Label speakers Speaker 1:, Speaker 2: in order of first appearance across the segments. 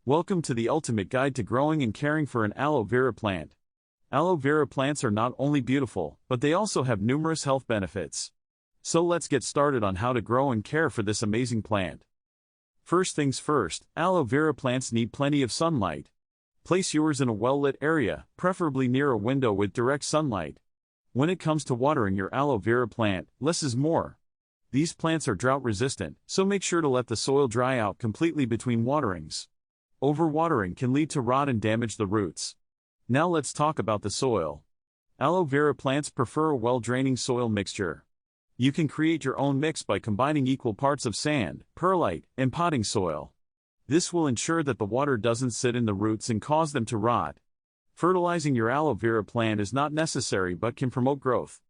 Speaker 1: Welcome to the ultimate guide to growing and caring for an aloe vera plant. Aloe vera plants are not only beautiful, but they also have numerous health benefits. So let's get started on how to grow and care for this amazing plant. First things first, aloe vera plants need plenty of sunlight. Place yours in a well-lit area, preferably near a window with direct sunlight. When it comes to watering your aloe vera plant, less is more. These plants are drought-resistant, so make sure to let the soil dry out completely between waterings. Overwatering can lead to rot and damage the roots. Now let's talk about the soil. Aloe vera plants prefer a well-draining soil mixture. You can create your own mix by combining equal parts of sand, perlite, and potting soil. This will ensure that the water doesn't sit in the roots and cause them to rot. Fertilizing your aloe vera plant is not necessary but can promote growth.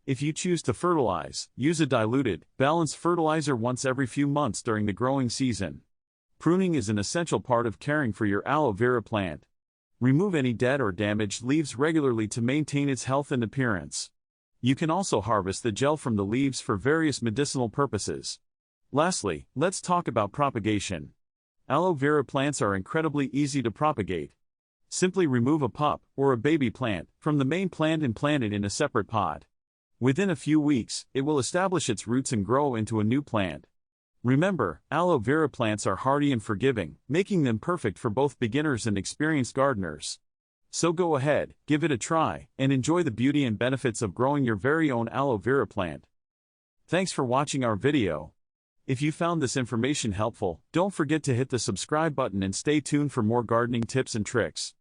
Speaker 1: If you choose to fertilize, use a diluted, balanced fertilizer once every few months during the growing season. Pruning is an essential part of caring for your aloe vera plant. Remove any dead or damaged leaves regularly to maintain its health and appearance. You can also harvest the gel from the leaves for various medicinal purposes. Lastly, let's talk about propagation. Aloe vera plants are incredibly easy to propagate. Simply remove a pup, or a baby plant, from the main plant and plant it in a separate pot. Within a few weeks, it will establish its roots and grow into a new plant. Remember, aloe vera plants are hardy and forgiving, making them perfect for both beginners and experienced gardeners. So go ahead, give it a try, and enjoy the beauty and benefits of growing your very own aloe vera plant. Thanks for watching our video. If you found this information helpful, don't forget to hit the subscribe button and stay tuned for more gardening tips and tricks.